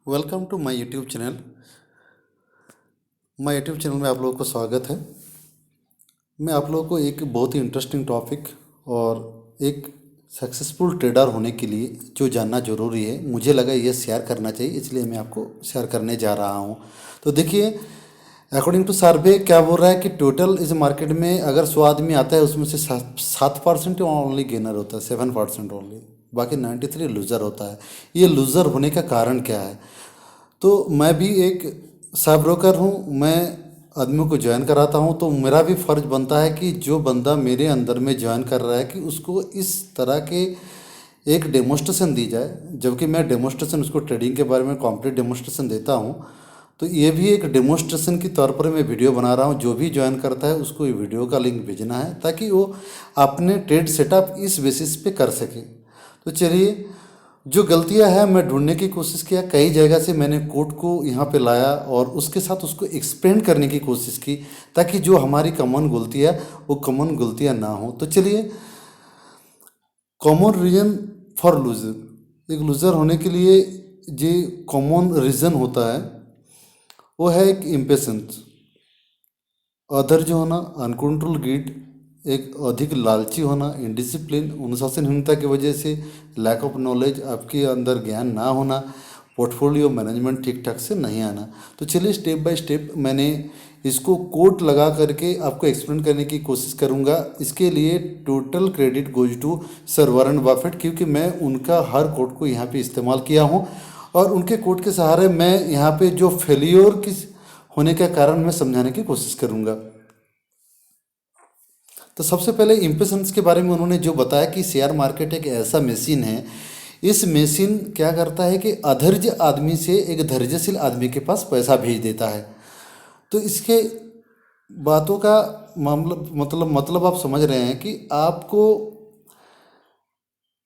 Welcome to my YouTube channel. My YouTube channel में आप लोगों को स्वागत है। मैं आप लोगों को एक बहुत ही इंटरेस्टिंग टॉपिक और एक सक्सेसफुल ट्रेडर होने के लिए जो जानना ज़रूरी है, मुझे लगा ये शेयर करना चाहिए, इसलिए मैं आपको शेयर करने जा रहा हूँ। तो देखिए, अकॉर्डिंग टू सर्वे क्या बोल रहा है कि टोटल इस मार्केट में अगर 100 आदमी आता है उसमें से 7% ओनली गेनर होता है, 7% ओनली, बाकी 93 लूज़र होता है। ये लूज़र होने का कारण क्या है? तो मैं भी एक सब ब्रोकर हूँ, मैं आदमियों को ज्वाइन कराता हूँ, तो मेरा भी फ़र्ज बनता है कि जो बंदा मेरे अंदर में ज्वाइन कर रहा है कि उसको इस तरह के एक डेमोस्ट्रेशन दी जाए। जबकि मैं डेमोस्ट्रेशन उसको ट्रेडिंग के बारे में कंप्लीट डेमोस्ट्रेशन देता हूँ, तो ये भी एक डेमोस्ट्रेशन के तौर पर मैं वीडियो बना रहा हूँ। जो भी ज्वाइन करता है उसको ये वीडियो का लिंक भेजना है ताकि वो अपने ट्रेड सेटअप इस बेसिस पे कर सके। तो चलिए, जो गलतियां हैं मैं ढूंढने की कोशिश किया, कई जगह से मैंने कोड को यहाँ पे लाया और उसके साथ उसको एक्सपेंड करने की कोशिश की ताकि जो हमारी कॉमन गलतियाँ वो कॉमन गलतियाँ ना हो। तो चलिए, कॉमन रीजन फॉर लूजर, एक लूज़र होने के लिए जो कॉमन रीज़न होता है वो है एक इम्पेशेंस, अधैर्य होना, अनकंट्रोल ग्रीड, एक अधिक लालची होना, इनडिसिप्लिन, अनुशासनहीनता की वजह से, लैक ऑफ नॉलेज, आपके अंदर ज्ञान ना होना, पोर्टफोलियो मैनेजमेंट ठीक ठाक से नहीं आना। तो चलिए, स्टेप बाय स्टेप मैंने इसको कोट लगा करके आपको एक्सप्लेन करने की कोशिश करूंगा। इसके लिए total credit goes to sir Warren Buffett, क्योंकि मैं उनका हर कोट को यहाँ पे इस्तेमाल किया हूँ और उनके कोट के सहारे मैं यहाँ पे जो फेलियोर की होने का कारण मैं समझाने की कोशिश करूंगा। तो सबसे पहले इम्पेशेंस के बारे में उन्होंने जो बताया कि शेयर मार्केट एक ऐसा मशीन है, इस मशीन क्या करता है कि अधैर्य आदमी से एक धैर्यशील आदमी के पास पैसा भेज देता है। तो इसके बातों का मामला मतलब आप समझ रहे हैं कि आपको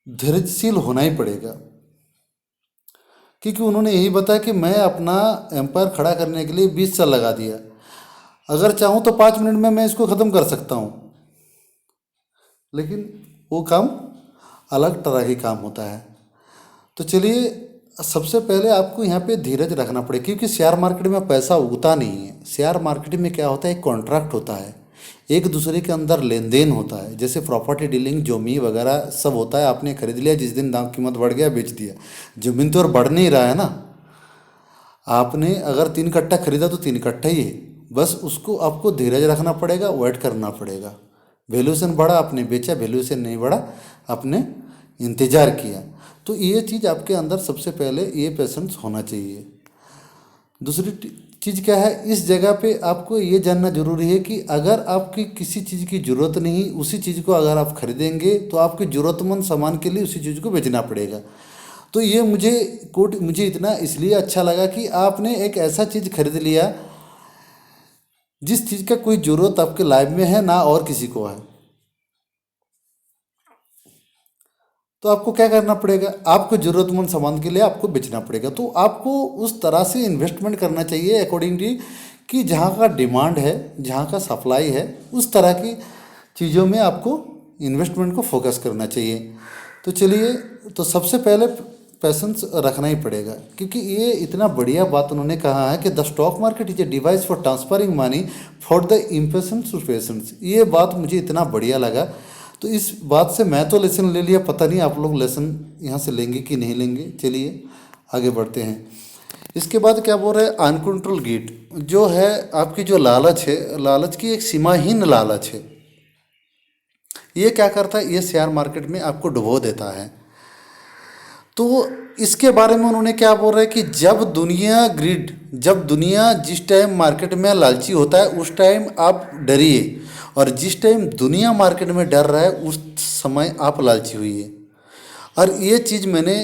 धैर्यशील होना ही पड़ेगा, क्योंकि उन्होंने यही बताया कि मैं अपना एम्पायर खड़ा करने के लिए 20 साल लगा दिया, अगर चाहूँ तो 5 मिनट में मैं इसको ख़त्म कर सकता हूँ, लेकिन वो काम अलग तरह ही काम होता है। तो चलिए, सबसे पहले आपको यहाँ पे धीरज रखना पड़ेगा, क्योंकि शेयर मार्केट में पैसा उगता नहीं है। शेयर मार्केट में क्या होता है, एक कॉन्ट्रैक्ट होता है, एक दूसरे के अंदर लेन देन होता है, जैसे प्रॉपर्टी डीलिंग, जमीन वगैरह सब होता है। आपने खरीद लिया, जिस दिन दाम कीमत बढ़ गया बेच दिया, जमीन तो और बढ़ नहीं रहा है ना। आपने अगर 3 कट्टा खरीदा तो 3 कट्टा ही है, बस उसको आपको धीरज रखना पड़ेगा, वेट करना पड़ेगा। वैल्यूएशन बढ़ा आपने बेचा, वैल्यूएशन नहीं बढ़ा आपने इंतज़ार किया। तो ये चीज़ आपके अंदर सबसे पहले ये पेशेंस होना चाहिए। दूसरी चीज़ क्या है, इस जगह पे आपको ये जानना जरूरी है कि अगर आपकी किसी चीज़ की ज़रूरत नहीं, उसी चीज़ को अगर आप खरीदेंगे तो आपके ज़रूरतमंद सामान के लिए उसी चीज़ को बेचना पड़ेगा। तो ये मुझे इतना इसलिए अच्छा लगा कि आपने एक ऐसा चीज़ खरीद लिया जिस चीज़ का कोई ज़रूरत आपके लाइफ में है ना और किसी को है। तो आपको क्या करना पड़ेगा, आपको ज़रूरतमंद सामान के लिए आपको बेचना पड़ेगा। तो आपको उस तरह से इन्वेस्टमेंट करना चाहिए अकॉर्डिंगली कि जहाँ का डिमांड है, जहाँ का सप्लाई है, उस तरह की चीज़ों में आपको इन्वेस्टमेंट को फोकस करना चाहिए। तो चलिए, तो सबसे पहले पैसेंस रखना ही पड़ेगा, क्योंकि ये इतना बढ़िया बात उन्होंने कहा है कि the stock market is a device for transferring money for the impatience to patience. ये बात मुझे इतना बढ़िया लगा। तो इस बात से मैं तो लेसन ले लिया, पता नहीं आप लोग लेसन यहाँ से लेंगे कि नहीं लेंगे। चलिए आगे बढ़ते हैं। इसके बाद क्या बोल रहे हैं, अनकंट्रोल ग्रीड जो है, आपकी जो लालच है, लालच की एक सीमाहीन लालच है। ये क्या करता है, ये शेयर मार्केट में आपको डुबो देता है। तो इसके बारे में उन्होंने क्या बोल रहे हैं कि जब दुनिया जिस टाइम मार्केट में लालची होता है उस टाइम आप डरिए, और जिस टाइम दुनिया मार्केट में डर रहा है उस समय आप लालची हुई। और ये चीज़ मैंने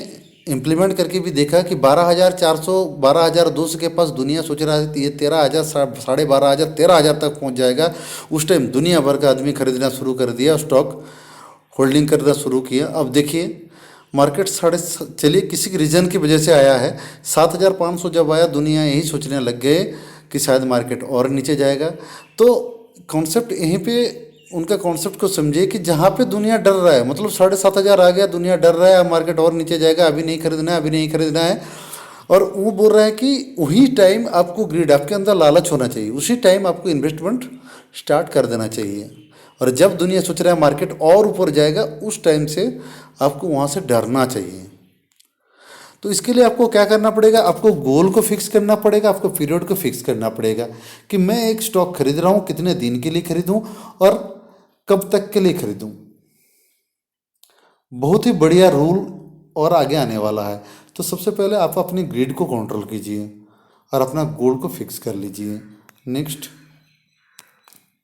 इम्प्लीमेंट करके भी देखा कि 12,400 12,200 के पास दुनिया सोच रहा है ये 13,000 12,500 13,000 तक पहुंच जाएगा। उस टाइम दुनिया भर का आदमी खरीदना शुरू कर दिया, स्टॉक होल्डिंग करना शुरू किया। अब देखिए मार्केट चलिए किसी रीजन की वजह से आया है, 7,500 जब आया दुनिया यही सोचने लग गए कि शायद मार्केट और नीचे जाएगा। तो कॉन्सेप्ट यहीं पे उनका कॉन्सेप्ट को समझे कि जहाँ पे दुनिया डर रहा है, मतलब 7,500 आ गया, दुनिया डर रहा है मार्केट और नीचे जाएगा, अभी नहीं खरीदना है, अभी नहीं खरीदना है। और वो बोल रहा है कि वही टाइम आपको ग्रीड, आपके अंदर लालच होना चाहिए, उसी टाइम आपको इन्वेस्टमेंट स्टार्ट कर देना चाहिए। और जब दुनिया सोच रहा है मार्केट और ऊपर जाएगा, उस टाइम से आपको वहाँ से डरना चाहिए। तो इसके लिए आपको क्या करना पड़ेगा, आपको गोल को फिक्स करना पड़ेगा, आपको पीरियड को फिक्स करना पड़ेगा कि मैं एक स्टॉक खरीद रहा हूँ, कितने दिन के लिए खरीदूँ और कब तक के लिए खरीदूँ। बहुत ही बढ़िया रूल और आगे आने वाला है। तो सबसे पहले आप अपनी ग्रिड को कंट्रोल कीजिए और अपना गोल को फिक्स कर लीजिए। Next,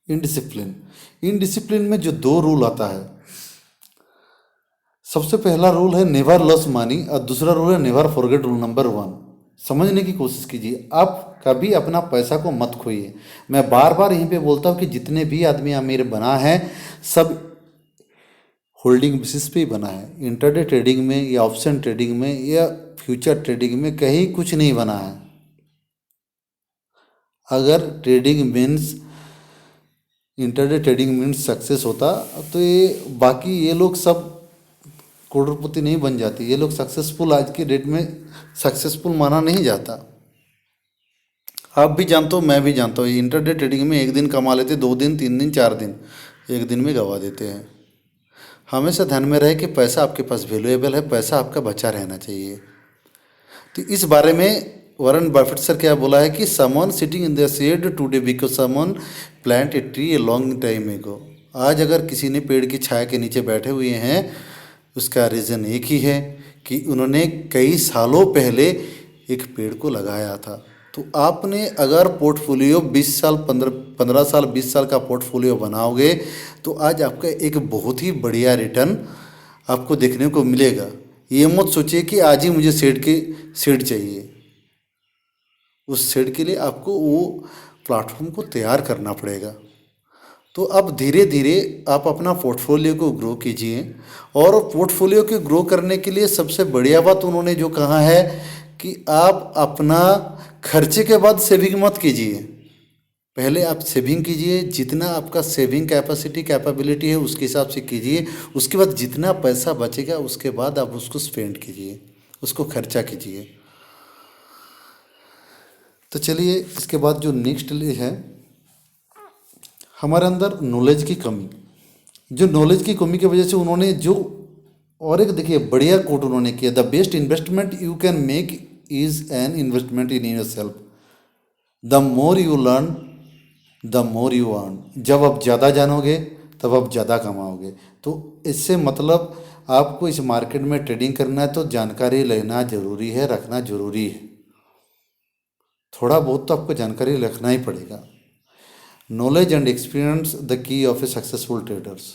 indiscipline. इनडिसिप्लिन में जो दो रूल आता है, सबसे पहला रूल है नेवर लॉस मनी और दूसरा रूल है नेवर फॉरगेट रूल नंबर 1। समझने की कोशिश कीजिए, आप कभी अपना पैसा को मत खोइए। मैं बार बार यहीं पे बोलता हूँ कि जितने भी आदमी अमीर बना है सब होल्डिंग बेसिस पे ही बना है। इंटरडे ट्रेडिंग में या ऑप्शन ट्रेडिंग में या फ्यूचर ट्रेडिंग में कहीं कुछ नहीं बना है। अगर trading means, intraday trading means success होता तो ये बाकी ये लोग सब करोड़पति नहीं बन जाते। ये लोग सक्सेसफुल, आज की डेट में सक्सेसफुल माना नहीं जाता। आप भी जानते हो, मैं भी जानता हूँ, ये इंटरडे ट्रेडिंग में एक दिन कमा लेते, 2 दिन 3 दिन 4 दिन, एक दिन में गवा देते हैं। हमेशा ध्यान में रहे कि पैसा आपके पास वैल्यूएबल है, पैसा आपका बचा रहना चाहिए। तो इस बारे में वॉरेन बफेट सर क्या बोला है कि someone sitting in the shade today because someone plant a tree a long time ago. आज अगर किसी ने पेड़ की छाया के नीचे बैठे हुए हैं, उसका रीज़न एक ही है कि उन्होंने कई सालों पहले एक पेड़ को लगाया था। तो आपने अगर पोर्टफोलियो 20 साल 15 साल 20 साल का पोर्टफोलियो बनाओगे तो आज आपका एक बहुत ही बढ़िया रिटर्न आपको देखने को मिलेगा। ये मत सोचिए कि आज ही मुझे सीड चाहिए। उस सीड के लिए आपको वो प्लेटफॉर्म को तैयार करना पड़ेगा। तो अब धीरे धीरे आप अपना पोर्टफोलियो को ग्रो कीजिए। और पोर्टफोलियो को ग्रो करने के लिए सबसे बढ़िया बात उन्होंने जो कहा है कि आप अपना खर्चे के बाद सेविंग मत कीजिए। पहले आप सेविंग कीजिए, जितना आपका सेविंग कैपेबिलिटी है उसके हिसाब से कीजिए। उसके बाद जितना पैसा बचेगा उसके बाद आप उसको स्पेंड कीजिए, उसको खर्चा कीजिए। तो चलिए, इसके बाद जो नेक्स्ट है, हमारे अंदर नॉलेज की कमी। जो नॉलेज की कमी की वजह से उन्होंने जो, और एक देखिए बढ़िया कोट उन्होंने किया, the best investment you can make is an investment in your self. The more you learn the more you earn. जब आप ज़्यादा जानोगे तब आप ज़्यादा कमाओगे। तो इससे मतलब आपको इस मार्केट में ट्रेडिंग करना है तो जानकारी लेना ज़रूरी है, रखना ज़रूरी है। थोड़ा बहुत तो आपको जानकारी रखना ही पड़ेगा। Knowledge and experience the key of A successful traders.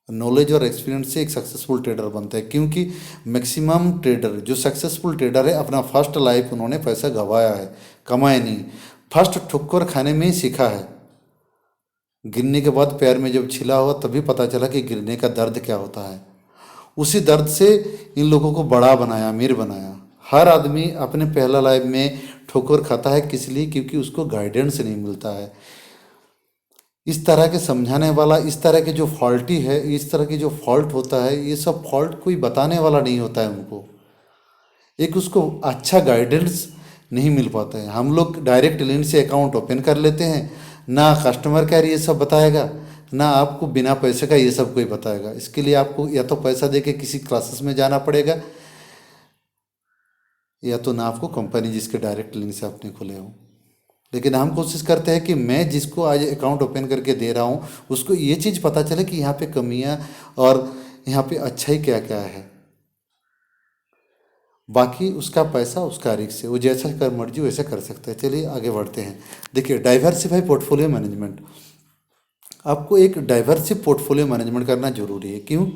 Knowledge और एक्सपीरियंस से एक सक्सेसफुल ट्रेडर बनता है, क्योंकि मैक्सिमम ट्रेडर जो सक्सेसफुल ट्रेडर है, अपना फर्स्ट लाइफ उन्होंने पैसा गंवाया है, कमाया नहीं। फर्स्ट ठुक्कर खाने में ही सीखा है। गिरने के बाद पैर में जब छिला हुआ तभी पता चला कि गिरने का दर्द क्या होता है। उसी दर्द से इन लोगों को बड़ा बनाया, अमीर बनाया। हर आदमी अपने पहला लाइफ में ठोकर खाता है, किस लिए? क्योंकि उसको गाइडेंस नहीं मिलता है। इस तरह के समझाने वाला, इस तरह के जो फॉल्टी है, इस तरह की जो फॉल्ट होता है, ये सब फॉल्ट कोई बताने वाला नहीं होता है उनको। एक उसको अच्छा गाइडेंस नहीं मिल पाता है। हम लोग डायरेक्ट लिंक से अकाउंट ओपन कर लेते हैं, ना कस्टमर केयर ये सब बताएगा, ना आपको बिना पैसे का ये सब कोई बताएगा। इसके लिए आपको या तो पैसा दे के किसी क्लासेस में जाना पड़ेगा, या तो ना आपको कंपनी जिसके डायरेक्ट लिंक से आपने खोले हो। लेकिन हम कोशिश करते हैं कि मैं जिसको आज अकाउंट ओपन करके दे रहा हूँ उसको ये चीज़ पता चले कि यहाँ पे कमियाँ और यहाँ पे अच्छाई क्या क्या है। बाकी उसका पैसा उसका रिस्क है, वो जैसा कर मर्जी वैसा कर सकता है। चलिए आगे बढ़ते हैं। देखिए, डाइवर्सिफाई पोर्टफोलियो मैनेजमेंट। आपको एक डाइवर्सिव पोर्टफोलियो मैनेजमेंट करना जरूरी है। क्यों?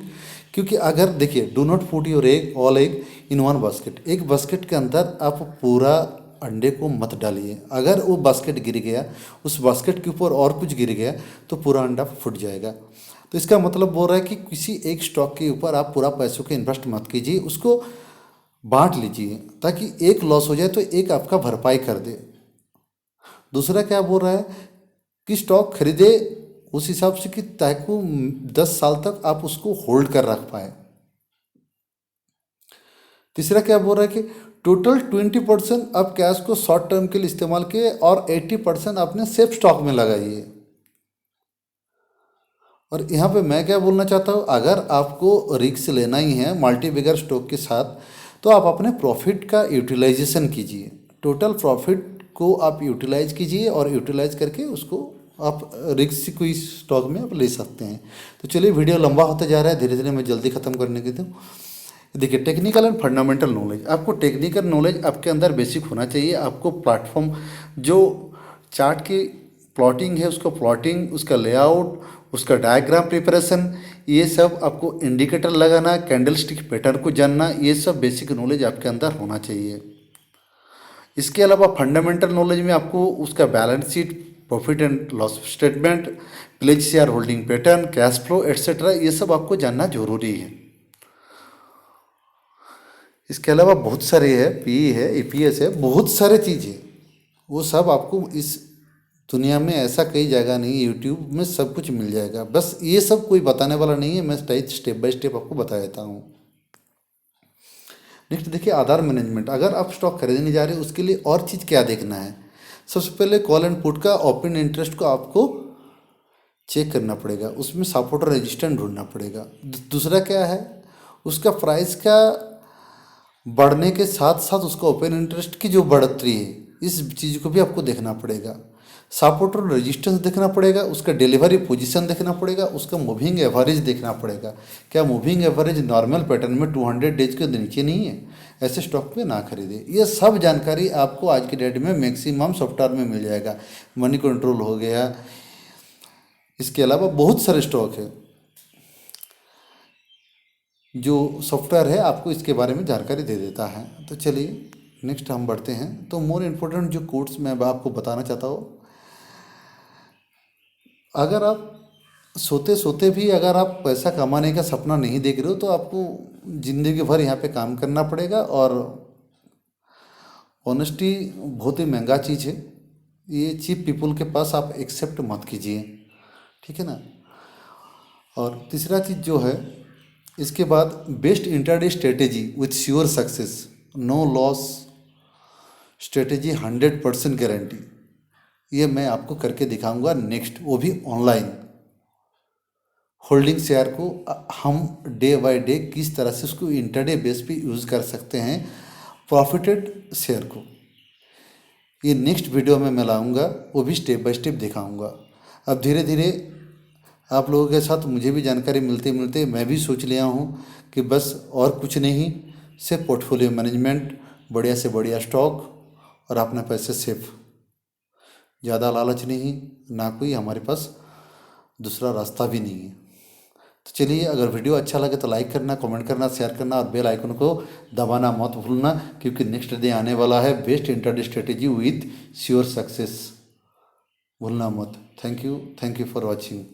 क्योंकि अगर देखिए, do not put your egg all egg in one basket. एक बास्केट के अंदर आप पूरा अंडे को मत डालिए। अगर वो बास्केट गिर गया, उस बास्केट के ऊपर और कुछ गिर गया तो पूरा अंडा फूट जाएगा। तो इसका मतलब बोल रहा है कि किसी एक स्टॉक के ऊपर आप पूरा पैसों को इन्वेस्ट मत कीजिए, उसको बांट लीजिए ताकि एक लॉस हो जाए तो एक आपका भरपाई कर दे। दूसरा क्या बोल रहा है कि स्टॉक खरीदे उस हिसाब से कि ताकि 10 साल तक आप उसको होल्ड कर रख पाए। तीसरा क्या बोल रहा है कि टोटल 20% आप कैश को शॉर्ट टर्म के लिए इस्तेमाल किए और 80% आपने सेफ स्टॉक में लगाइए। और यहाँ पे मैं क्या बोलना चाहता हूँ, अगर आपको रिस्क लेना ही है मल्टी बिगर स्टॉक के साथ, तो आप अपने प्रॉफिट का यूटिलाइजेशन कीजिए। टोटल प्रॉफिट को आप यूटिलाइज कीजिए और यूटिलाइज करके उसको आप रिस्क कोई स्टॉक में आप ले सकते हैं। तो चलिए, वीडियो लंबा होता जा रहा है, धीरे धीरे मैं जल्दी ख़त्म करने की दूँ। देखिए, टेक्निकल एंड फंडामेंटल नॉलेज, आपको टेक्निकल नॉलेज आपके अंदर बेसिक होना चाहिए। आपको प्लेटफॉर्म जो चार्ट की प्लॉटिंग है, उसका प्लॉटिंग, उसका लेआउट, उसका डायग्राम प्रिपरेशन, ये सब आपको इंडिकेटर लगाना, कैंडलस्टिक पैटर्न को जानना, ये सब बेसिक नॉलेज आपके अंदर होना चाहिए। इसके अलावा फंडामेंटल नॉलेज में आपको उसका balance sheet, profit and loss statement, pledge shareholding pattern, cash flow etcetera, ये सब आपको जानना जरूरी है। इसके अलावा बहुत सारे है, पीई है, ईपीएस है, बहुत सारे चीज़ है, वो सब आपको इस दुनिया में ऐसा कई जगह नहीं है, यूट्यूब में सब कुछ मिल जाएगा। बस ये सब कोई बताने वाला नहीं है, मैं स्टेप बाय स्टेप आपको बता देता हूँ। नेक्स्ट देखिए, आधार मैनेजमेंट। अगर आप स्टॉक खरीदने जा रहे हैं, उसके लिए और चीज़ क्या देखना है? सबसे पहले कॉल एंड पुट का ओपन इंटरेस्ट को आपको चेक करना पड़ेगा, उसमें सपोर्ट और रेजिस्टेंस ढूंढना पड़ेगा। दूसरा क्या है, उसका प्राइस का बढ़ने के साथ साथ उसका ओपन इंटरेस्ट की जो बढ़ोतरी है, इस चीज़ को भी आपको देखना पड़ेगा। सपोर्ट और रेजिस्टेंस देखना पड़ेगा, उसका डिलीवरी पोजीशन देखना पड़ेगा, उसका मूविंग एवरेज देखना पड़ेगा। क्या मूविंग एवरेज नॉर्मल पैटर्न में 200 डेज के नीचे नहीं है? ऐसे स्टॉक पे ना खरीदे। ये सब जानकारी आपको आज की डेट में मैक्सिमम सॉफ्टवेयर में मिल जाएगा। मनी कंट्रोल हो गया, इसके अलावा बहुत सारे स्टॉक है जो सॉफ्टवेयर है आपको इसके बारे में जानकारी दे देता है। तो चलिए नेक्स्ट हम बढ़ते हैं। तो मोर इम्पोर्टेंट जो कोट्स मैं आपको बताना चाहता हूँ, अगर आप सोते सोते भी अगर आप पैसा कमाने का सपना नहीं देख रहे हो, तो आपको ज़िंदगी भर यहाँ पे काम करना पड़ेगा। और ऑनेस्टी बहुत ही महंगा चीज़ है, ये चीप पीपल के पास आप एक्सेप्ट मत कीजिए, ठीक है ना। और तीसरा चीज़ जो है, इसके बाद best intraday strategy with sure success, no loss strategy, 100% guarantee. ये मैं आपको करके दिखाऊंगा नेक्स्ट, वो भी ऑनलाइन। होल्डिंग शेयर को हम डे बाय डे किस तरह से उसको इंटरडे बेस पे यूज़ कर सकते हैं, प्रॉफिटेड शेयर को, ये नेक्स्ट वीडियो में मैं लाऊंगा, वो भी स्टेप बाय स्टेप दिखाऊंगा। अब धीरे धीरे आप लोगों के साथ मुझे भी जानकारी मिलते मिलते मैं भी सोच लिया हूँ कि बस और कुछ नहीं, सिर्फ पोर्टफोलियो मैनेजमेंट, बढ़िया से बढ़िया स्टॉक और अपने पैसे सेफ, ज़्यादा लालच नहीं, ना कोई हमारे पास दूसरा रास्ता भी नहीं है। तो चलिए, अगर वीडियो अच्छा लगे तो लाइक करना, कमेंट करना, शेयर करना और बेल आइकन को दबाना मत भूलना, क्योंकि नेक्स्ट डे आने वाला है best intraday strategy with sure success, भूलना मत। Thank you for watching.